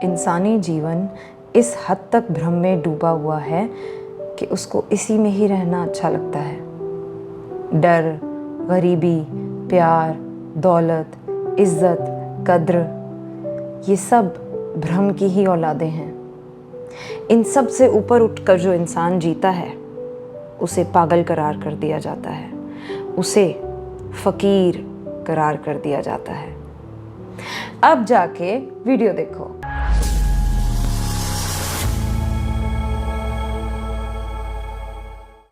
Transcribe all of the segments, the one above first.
इंसानी जीवन इस हद तक भ्रम में डूबा हुआ है कि उसको इसी में ही रहना अच्छा लगता है। डर, गरीबी, प्यार, दौलत, इज्जत, कद्र, ये सब भ्रम की ही औलादें हैं। इन सब से ऊपर उठकर जो इंसान जीता है उसे पागल करार कर दिया जाता है, उसे फकीर करार कर दिया जाता है। अब जाके वीडियो देखो।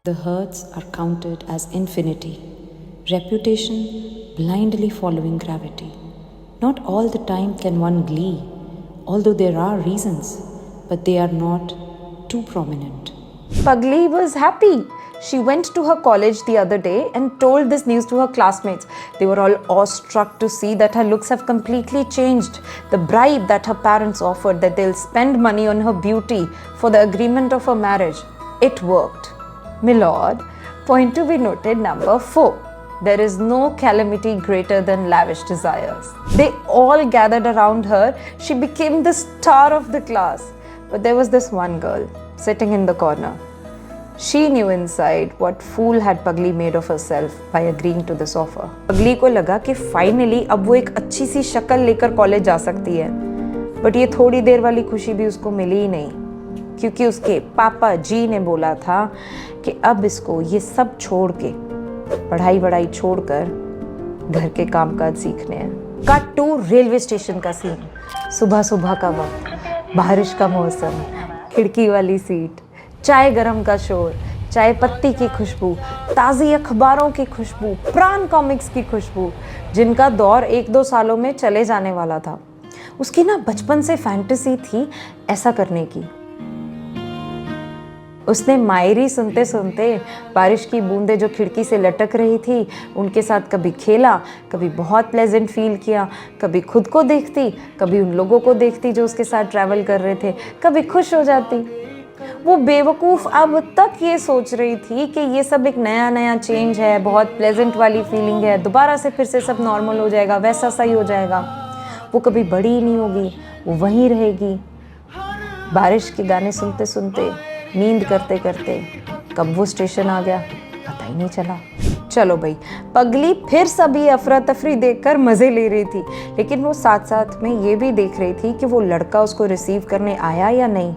The hertz are counted as infinity, reputation blindly following gravity. Not all the time can one glee, although there are reasons, but they are not too prominent. Pagli was happy. She went to her college the other day and told this news to her classmates. They were all awestruck to see that her looks have completely changed. The bribe that her parents offered, that they'll spend money on her beauty for the agreement of her marriage, it worked. Milord, point to be noted number 4. There is no calamity greater than lavish desires. They all gathered around her. She became the star of the class. But there was this one girl sitting in the corner. She knew inside what fool had Pagli made of herself by agreeing to this offer. Pagli को लगा कि finally अब वो एक अच्छी सी शक्ल लेकर college जा सकती है। बट ये थोड़ी देर वाली खुशी भी उसको मिली ही नहीं, क्योंकि उसके पापा जी ने बोला था कि अब इसको ये सब छोड़ के, पढ़ाई छोड़कर घर के कामकाज सीखने हैं। कट टू रेलवे स्टेशन का सीन। सुबह सुबह का वक्त, बारिश का मौसम, खिड़की वाली सीट, चाय गरम का शोर, चाय पत्ती की खुशबू, ताज़ी अखबारों की खुशबू, प्राण कॉमिक्स की खुशबू, जिनका दौर 1-2 सालों में चले जाने वाला था। उसकी ना बचपन से फैंटेसी थी ऐसा करने की। उसने मायरी सुनते सुनते बारिश की बूंदें जो खिड़की से लटक रही थी उनके साथ कभी खेला, कभी बहुत प्लेजेंट फील किया, कभी खुद को देखती, कभी उन लोगों को देखती जो उसके साथ ट्रैवल कर रहे थे, कभी खुश हो जाती। वो बेवकूफ़ अब तक ये सोच रही थी कि ये सब एक नया चेंज है, बहुत प्लेजेंट वाली फीलिंग है, दोबारा से फिर से सब नॉर्मल हो जाएगा, वैसा सही हो जाएगा। वो कभी बड़ी ही नहीं होगी, वो वहीं रहेगी। बारिश के गाने सुनते सुनते, नींद करते करते कब वो स्टेशन आ गया पता ही नहीं चला। चलो भाई, पगली फिर सभी अफरा तफरी देखकर मज़े ले रही थी, लेकिन वो साथ साथ में ये भी देख रही थी कि वो लड़का उसको रिसीव करने आया या नहीं।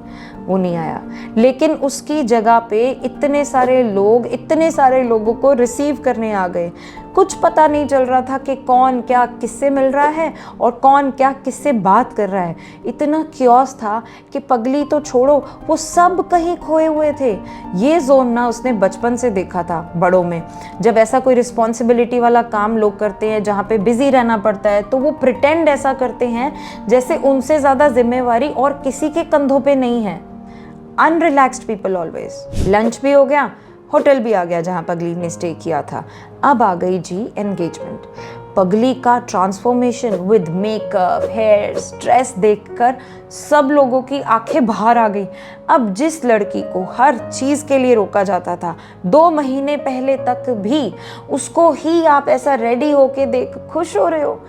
वो नहीं आया, लेकिन उसकी जगह पे इतने सारे लोगों को रिसीव करने आ गए। कुछ पता नहीं चल रहा था कि कौन क्या किससे मिल रहा है और कौन क्या किससे बात कर रहा है। इतना क्योस था कि पगली तो छोड़ो, वो सब कहीं खोए हुए थे। ये जोन ना उसने बचपन से देखा था बड़ों में। जब ऐसा कोई रिस्पॉन्सिबिलिटी वाला काम लोग करते हैं जहाँ पे बिजी रहना पड़ता है, तो वो प्रिटेंड ऐसा करते हैं जैसे उनसे ज़्यादा जिम्मेवारी और किसी के कंधों पे नहीं है। अनरिलैक्स्ड पीपल ऑलवेज। लंच भी हो गया, होटल भी आ गया जहाँ पगली ने स्टे किया था। अब आ गई जी एंगेजमेंट। पगली का transformation with makeup, hair, dress देखकर सब लोगों की आंखें बाहर आ गई। अब जिस लड़की को हर चीज़ के लिए रोका जाता था 2 महीने पहले तक भी, उसको ही आप ऐसा रेडी होके देख खुश हो रहे हो।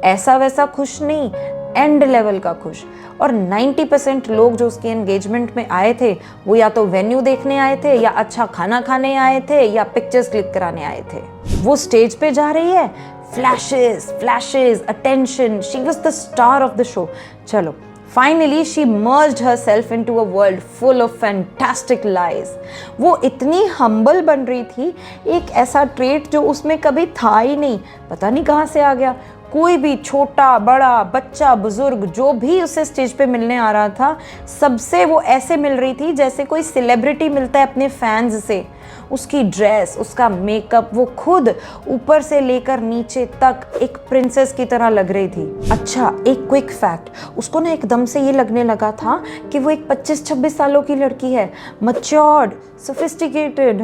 ऐसा वैसा खुश नहीं, एंड लेवल का खुश। और 90% लोग जो उसकी एंगेजमेंट में आए थे वो या तो वेन्यू देखने आए थे, या अच्छा खाना खाने आए थे, या पिक्चर्स क्लिक कराने आए थे। वो स्टेज पे जा रही है, flashes, attention, she was the star of the show. चलो, finally she merged herself into a world full of fantastic lies. वो इतनी हम्बल बन रही थी, एक ऐसा ट्रेट जो उसमें कभी था ही नहीं, पता नहीं कहाँ से आ गया। कोई भी छोटा बड़ा बच्चा बुजुर्ग जो भी उसे स्टेज पे मिलने आ रहा था, सबसे वो ऐसे मिल रही थी जैसे कोई सेलिब्रिटी मिलता है अपने फैंस से। उसकी ड्रेस, उसका मेकअप, वो खुद ऊपर से लेकर नीचे तक एक प्रिंसेस की तरह लग रही थी। अच्छा, एक क्विक फैक्ट, उसको ना एकदम से ये लगने लगा था कि वो एक 25-26 सालों की लड़की है, मैच्योर्ड, सोफिस्टिकेटेड।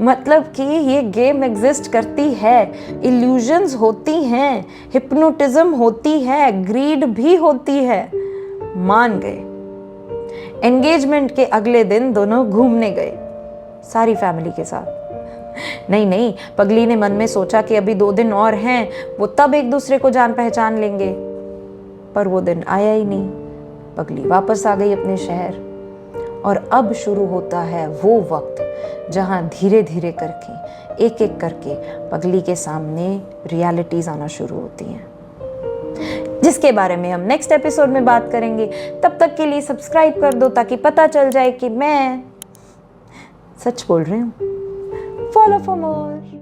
मतलब कि ये गेम एग्जिस्ट करती है, इल्यूजन्स होती हैं, हिप्नोटिज्म होती है, ग्रीड भी होती है। मान गए। एंगेजमेंट के अगले दिन दोनों घूमने गए, सारी फैमिली के साथ। नहीं, पगली ने मन में सोचा कि अभी 2 दिन और हैं, वो तब एक दूसरे को जान पहचान लेंगे। पर वो दिन आया ही नहीं। पगली वापस आ गई अपने शहर। और अब शुरू होता है वो वक्त जहाँ धीरे धीरे करके एक एक करके पगली के सामने रियलिटीज आना शुरू होती हैं, जिसके बारे में हम नेक्स्ट एपिसोड में बात करेंगे। तब तक के लिए सब्सक्राइब कर दो ताकि पता चल जाए कि मैं सच बोल रही हूँ। Follow for more.